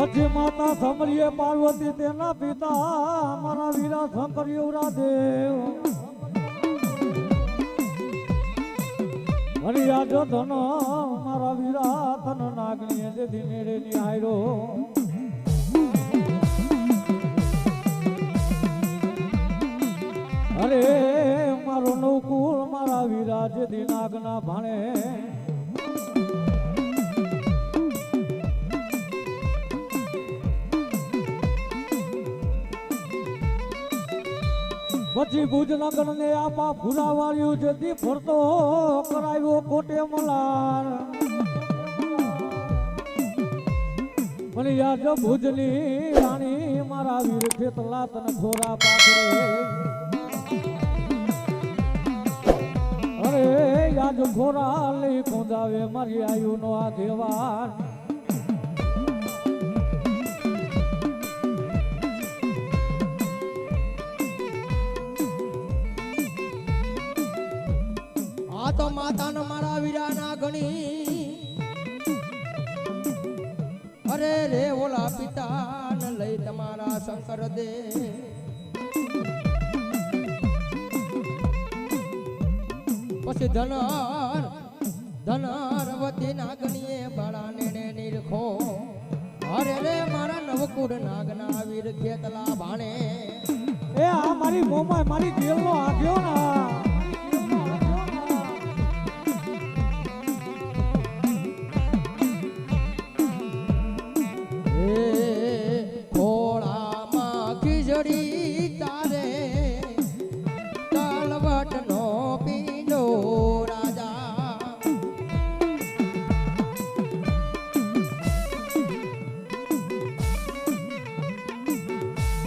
પછી માતા સમરીએ પાર્વતી તેના પિતા મારા વીરા શંકર યુવરા દેવ હરિયા જો ધન મારા વીરા ધન નાગણી જેથી મેળે નિહાયરો અરે મારો નવકુળ મારા વીરા જેથી નાગના ભાણે પછી ભુજનગર ને આપા ફુરાવાળ્યું જેથી ફરતો કરાવ્યો કોટે મલાર મને યાદ ભુજની રાણી મારા વીર ખેતલા તને થોરા પાથરે અરે યાદ ખોરા લઈ કુંદાવે મારી આયુ નો આ દેવાન તો માતાનો મારા વીરાના ગણી અરે રે ઓલા પિતાને લઈ તમારા શંકર દે પછી ધનરવતી નાગણીએ બાળાને નિરખો અરે રે મારા નવકુળ નાગના વીર ખેતલા ભાણે એ આ મારી મોમાય મારી જેલનો આવ્યો ના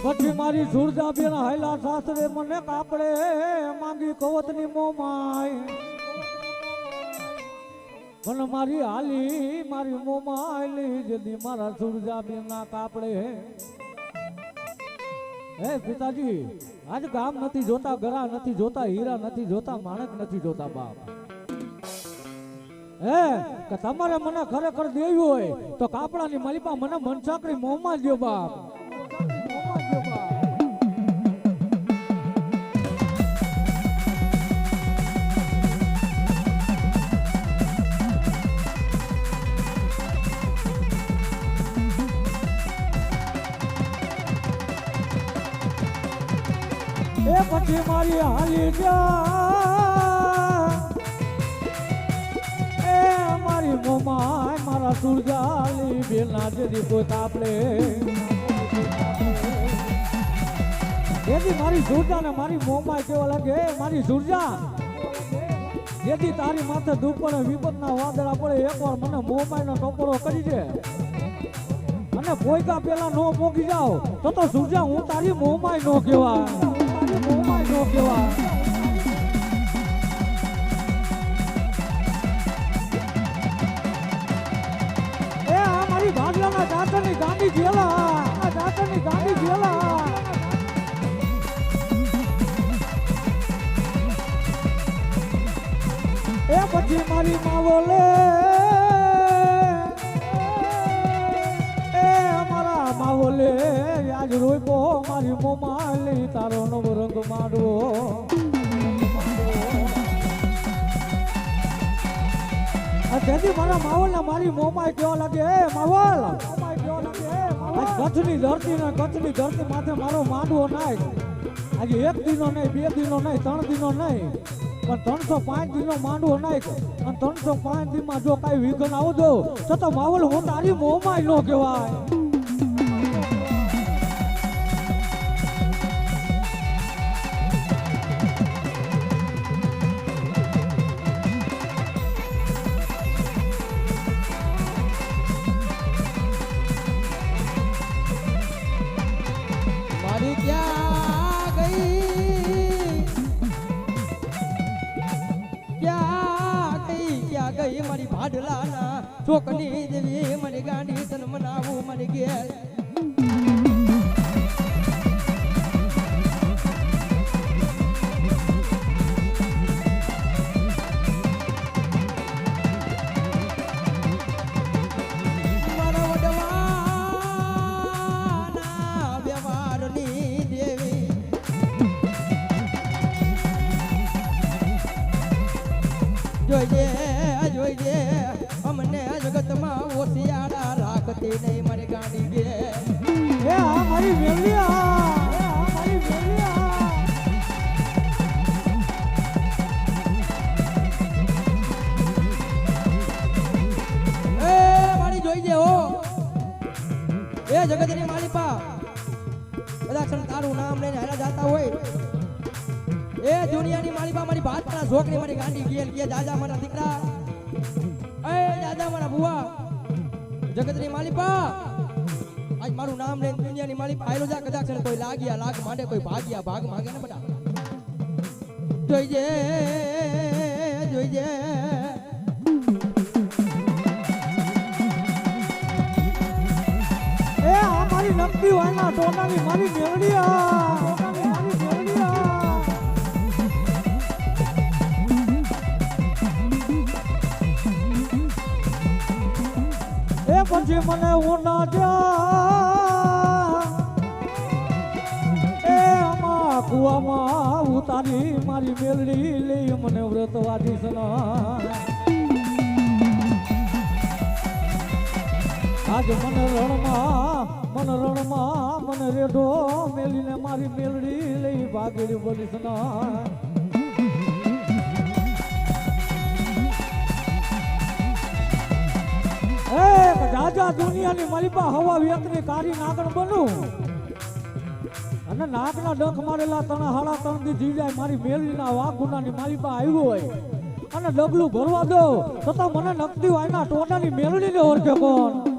પછી મારી સુરજા બેન હાયલા સાસરે મને કાપડે માંગી કવતની મોમાય મને મારી હાલી મારી મોમાય લઈ જદી મારા સુરજા બેન ના કાપડે હે પિતાજી આજ ગામ નથી જોતા ગરા નથી જોતા હીરા નથી જોતા માણક નથી જોતા બાપ હે કે તમારે મને ખરેખર દેવી હોય તો કાપડાની માલિપા મને મનસાકડી મોમાં દો બાપ એ પછી મારી હાલી એ મારી મોમાય મારા સુરજાલી બેના જેથી કોઈ કાપડે જેથી મારી સુરજા ને મારી મોમાય કેવા લાગે મારી સુરજા જેથી તારી માથે દુપડે વિપતના વાદળા પડે એકવાર મને મોમાય નો ટોપરો કરી દે અને પોઈકા પેલા નો પોગી જાવ તો સુરજા હું તારી મોમાય નો કહેવાય નો કેવા એ આ મારી ભાગલાના દાતરની ગાંડી જેલા આ દાતરની ગાંડી જેલા એ પછી મારી માવલે એ અમારા માવલે આજ રોઈપો મારી મોમાં લઈ તારો નવો રંગ માંડવો તેથી મારા માવલ ને મારી મોમાય કેવા લાગે એ માવલ કચ્છની ધરતી ને કચ્છની ધરતી માથે મારો માંડવો નાખ આજે 1 દિનો નહીં 2 દિનો નહીં 3 દિનો નહીં પણ 305 દિનો માંડવો નાખ અને 305 દિનમાં જો કઈ વિઘન આવજો તો માવલ હું તારી મોમાય નો કહેવાય મારી ભાડલાના ચોકની દેવી મને ગાંડી તન મનાવું મને જોઈએ જોઈએ અમને જગતમાં ઓશિયાળા રાખતી નહીં મારી ગાડી ગે એ આ મારી મેલિયા એ આ મારી મેલિયા એ મારી જોઈએ હો એ જગતની માલિપા બધા ક્ષણ તારું નામ લઈને હાલા જાતા હોય એ દુનિયાની માલિપા મારી ભાત મારા છોકરી મારી ગાંડી ગયેલ કે દાદા મારા દીકરા એ દાદા મારા બુઆ જગતની માલિપા આજ મારું નામ લઈને દુનિયાની માલિપા આયલો જા કદાચ ને કોઈ લાગ્યા લાગ માંડે કોઈ ભાગ્યા ભાગ માંગે ને બટા જોઈએ જોઈએ એ આ મારી નકદી વાયના ટોનાની મારી મેલિયા પછી મને ઊંડા જા એ આમાં કુવામાં ઉતારી મારી મેલડી લઈ મને વ્રતવાદી સના આજ મને રણમાં મને રેઢો મેલીને મારી મેલડી લઈ ભાગેલી બોલી સના રાજા દુનિયાની માલિપા હવા વ્યક્તની કારી નાગણ બનું અને નાગના ડંખ મારેલા તણા હાડા ત્રણ દી જીજાય મારી મેલડીના વાઘ ગુનાની માલિપા આવ્યું હોય અને ડગલું ભરવા દો છતાં મને નકદી વાયના ટોટાની મેલડીને ઓળખે કોણ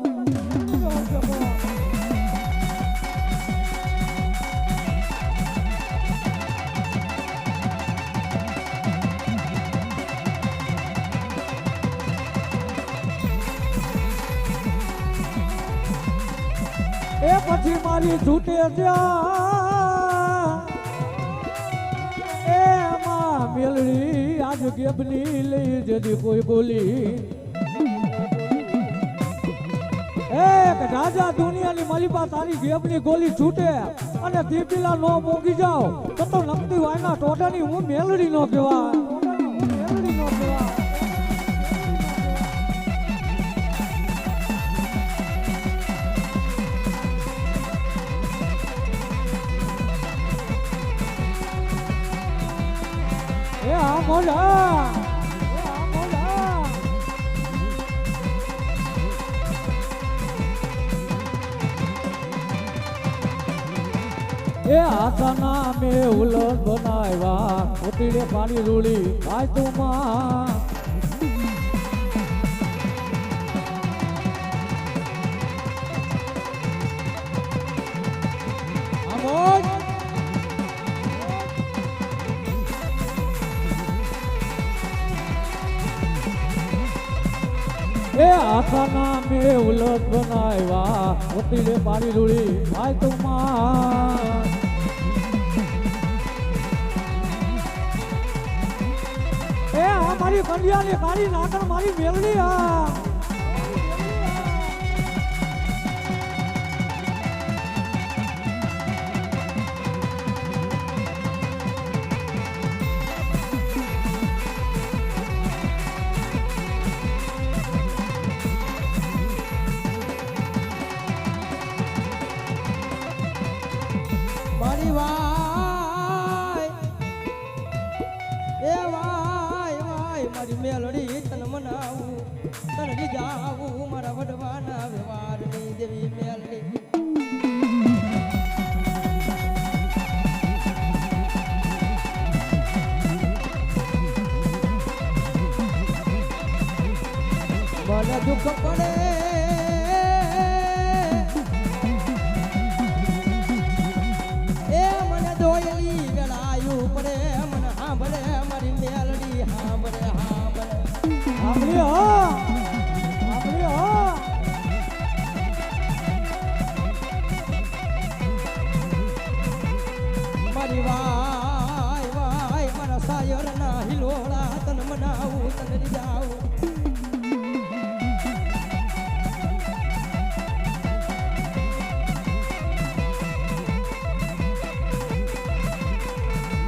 એ પછી મારી છૂટે જ્યાં એમાં મેલડી આજ ગેબની લઈ જતી કોઈ ગોલી એક રાજા દુનિયાની માલિપા તારી ગેબની ગોલી છૂટે અને દીપીલા નો મૂકી જાઓ તો નકદી વાયના ટોટાની હું મેલડી નો કહેવાય મેલડી નો કહેવાય મોલા એ આસાના મે ઉલટ બનાવ્યા ઉતીડે પાણી રૂળી આય તુમાં એ આસાના મે ઉલટ બનાવ્યા ઉતીડે પાણી રૂળી આય તુમાં એ આ મારી કંડિયાની કાળી નાગણ મારી મેલડી આ મારી વાય એ વાય વાય મારી મેલડી તન મનાવું તન રીજાવું મારા વડવાના વ્યવહારની દેવી મેલડી મને દુઃખ પડે દોયલી ગળાયું પડે મને હાંભળે મારી મેલડી હાંભળે હાંભળે આપણી હો મારી વાય વાય મારા સાયરના હિલોળા તન મનાવું તન રીજાવું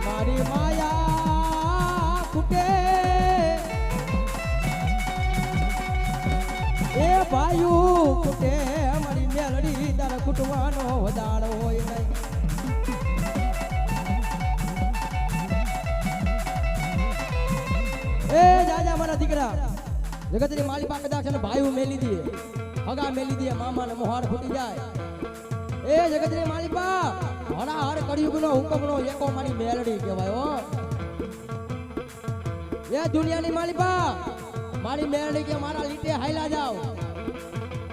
મારી માયા ખૂટે ભાઈયું ખૂટે અમારી મેલડી તારા ખૂટવાનો વધારો હોય નહીં. એ જાજા મારા દીકરા જગતની માલિપા કદાચ અને ભાઈયું મેલી દે હગા મેલી દે મામા ને મોહાર ફૂટી જાય. એ જગતની માલિપા હરા હાર કળિયુગનો હુકમનો એકો મારી મેલડી કહેવાય હો. એ દુનિયાની માલિપા મારી મેલડી કે મારા લીટે હાઈલા જાવ.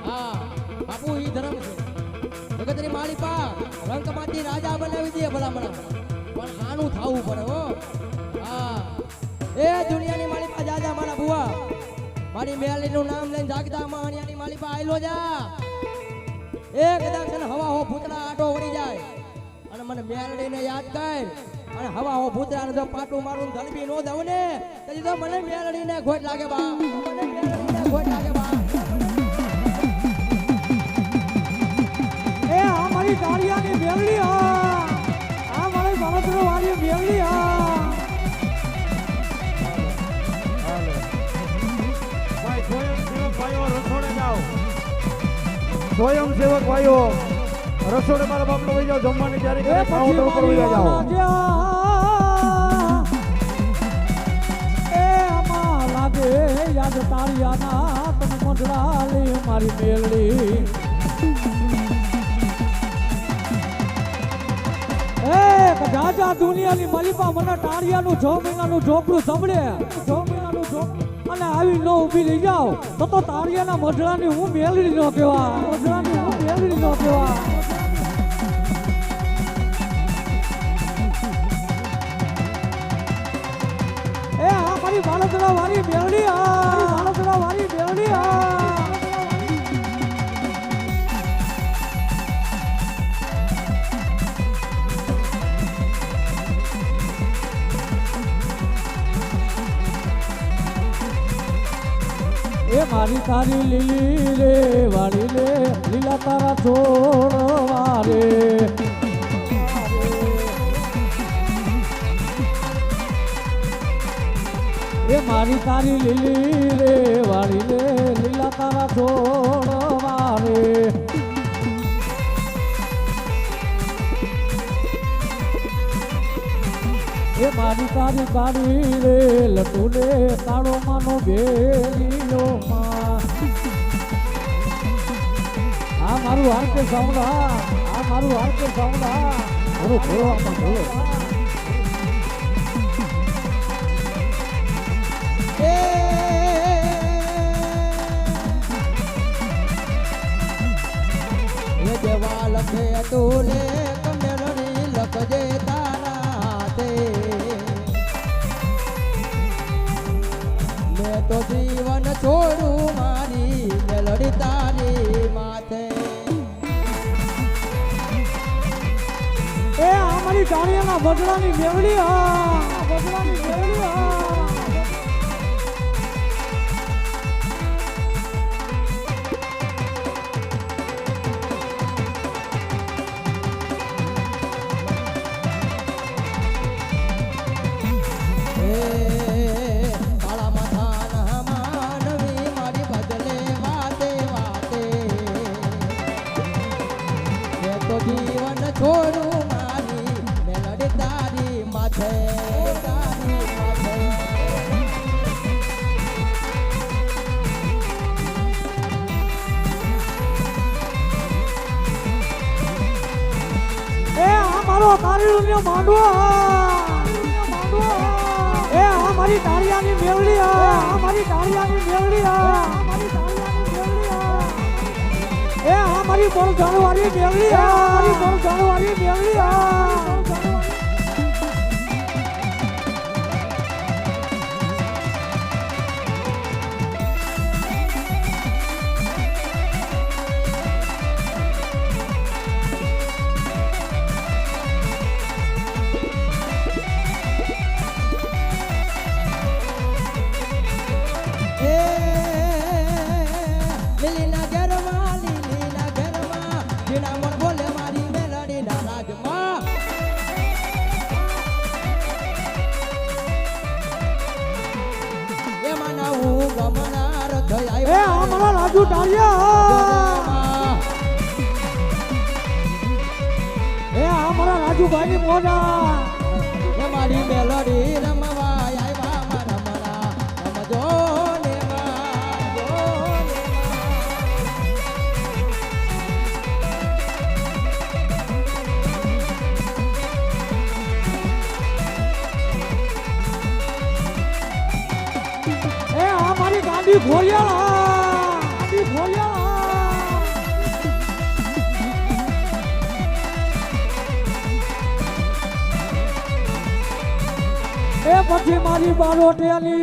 હા બાપુ ઈ ધર્મ છે. જગતની માલિપા રંકમાંથી રાજા બનાવી દે ભલામણા પણ આનું થાવું પડે હો. હા એ દુનિયાની માલિપા જાજા મારા બુઆ મારી મેલડીનું નામ લઈને જાગતા માણિયાની માલિપા આયલો જા. એ કદાચ છે ને હવા હો ભૂતળા આટો વળી જાય અને મને મેલડીને યાદ કર અને હવા હો ભૂતળાને જો પાટું મારું ધલબી નો દઉં ને તેથી તો મને મેલડીને ખોટ લાગે બા. મને મેલડીને ખોટ લાગે બા. એ આ મારી કાળિયાની મેલડી હા, આ મારી બળદરો વાળી મેલડી હા. સ્વયંસેવક ભાઈઓ રસોડે મારા બાપનો વહી જાઓ જમવાની તૈયારી કરે કાઉન્ટર ઉપર વહી જાઓ. એ આમાં લાગે યાદ તાળિયાના તને મંડળાલી મારી મેલડી. એ જાજા દુનિયાની માલિપા મને ટાળિયાનું 6 મહિનાનું ઝોપડું સંભળે 6 મહિનાનું ઝોપડું અને આવી ન ઊભી લઈ જાઓ તો તાળિયાના મઢડાની હું મેલડી નો કહેવા. મઢડાની હું મેલડી નો કહેવા. એ આ મારી બાળકડા વાળી મેલડી આ બાળકડા વાળી મેલડી આ. એ મારી તારી લીલી રે વાળી લે લીલા તારા છોડવા રે. એ મારી તારી લીલી રે વાળી લે લીલા તારા છોડવા રે. એ મારી તારી કાળી રે લટુ રે કાળો માનો ભેલીઓ માં. આ મારું હારકે સાંભળા, આ મારું હારકે સાંભળા. મારું ભોળવામાં ભોળો. એ દેવા લખે તોલે કમેરણી લખજે તારા હાથે. મેં તો જીવન છોડું મારી મેલડી તારી માથે. એ આ મારી ટાળિયાના બગડાની મેળડી હા, બગડાની મેળડી હા. જીવન છોડું મારી મેલડી તારી માથે તારી માથે. એ આ મારો કારીનો માંડવો એ આ મારી ટાળિયાની મેળડી આ મારી ટાળિયાની મેળડી આ મારી ટાળિયાની મેળડી એ આ મારી બોલ જાણવારી મેળડી આ મારી બોલ જાણવારી મેળડી આ. લીલીના ઘરમાં જીણા મન બોલે મારી મેલડીના રાજમાં. રાજુ ટાળિયા એ આ મારા રાજુભાઈ ની મોઢા એ મારી મેલોડી રમવા આવ્યા મારા મારા રમજો ને એ આ મારી ગાડી ઘોડિયાળા ગાડી ઘોડિયાળા એ પછી મારી બારોટિયાની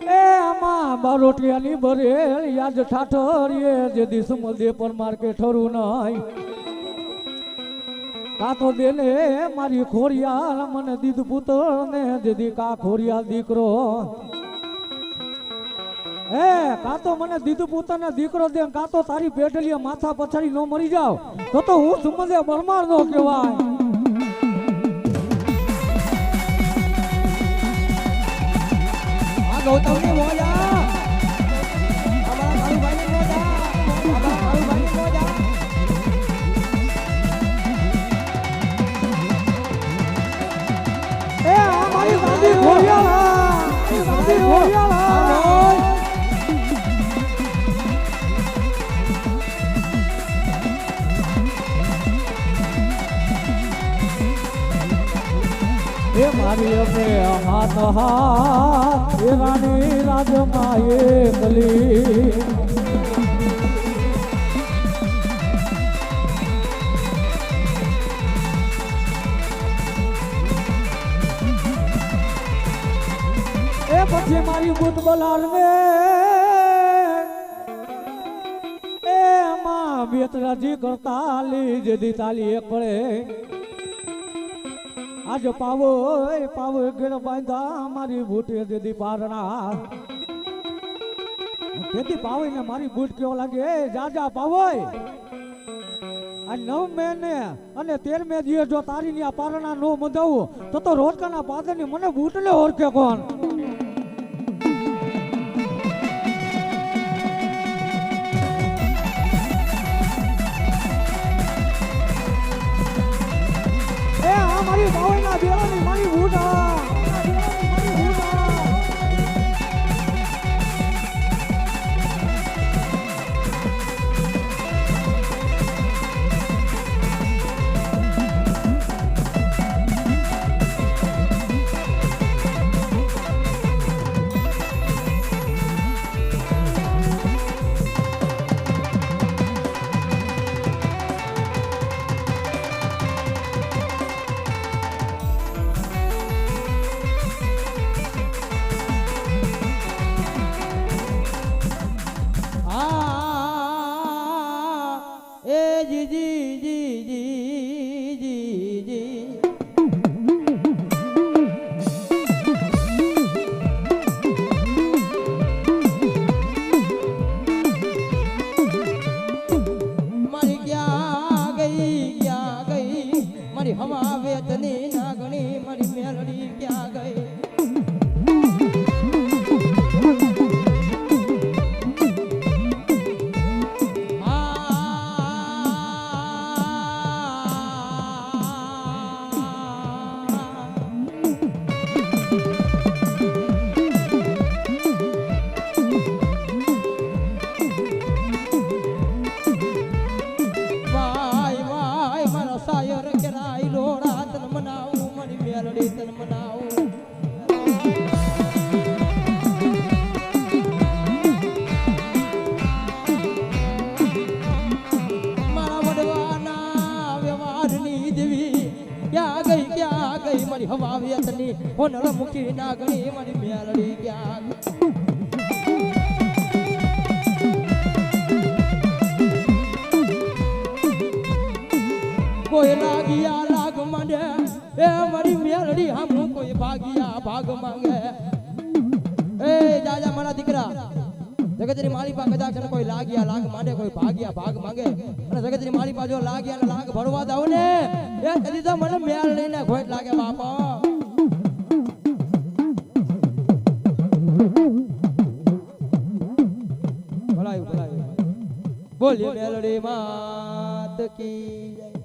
એ આમાં બારોટિયાની બરેલ યાદ ઠાઠરીએ જે દિસ મધ્ય પર માર્કે ઠરું નહીં કાતો બેને મારી ખોરિયાલ મને દીધ પુત્ર ને દીદી કા ખોરિયાલ દીકરો એ કાતો મને દીધ પુત્ર ને દીકરો દે કાતો તારી પેટલીએ માથા પછાડી ન મરી જાવ તો હું સુમદે બરમાર નો કહેવાય આ ગૌતમની મોજા અમારા કાળુભાઈની મોજા અમારા કાળુભાઈની મોજા એ આ મારી ગાડી ઘોડિયાળા ગાડી ઘોડિયાળા એ મારી અમે હાથ હાથ એ રાણી રાજમાં એકલી એ પછી મારી બુદ્ધ બલાર ને એ માં બેતરાજી કરતા લી જેદી તાલી એક પડે આજ પાવો ઘેર બાંધા મારી બૂટ દીદી પારણા તેથી પાવો ને મારી બૂટ કેવો લાગે જાજા પાવો આ 9 મહિને અને 13 મે દિવસ જો તારી ની આ પારણા નો બંધાવું તો રોજકાના પાદર ની મને બૂટ ને ઓળખે કોણ મારી બાવળના બેરાની મારી બૂટા હવા વેતની નાગણી મારી મેલડી ક્યાં ગઈ હવા વેતની હોનળ મુખી નાગણી મારી મેલડી ક્યાં કોઈ લાગિયા લાગ માંડે એ મારી મેલડી હામું કોઈ ભાગિયા ભાગ માંગે એ જાજા મારા દીકરા જગતની માળી પા કદાચ કોઈ લાગ્યા લાગ માંડે કોઈ ભાગ્યા ભાગ માંગે અને જગતની માળી પા જો લાગ્યા ને લાગ ભરવા દાવ ને એ કદી તો મને મેલ લઈને ખોટ લાગે બાપા બોલીએ મેલડી માત કી જય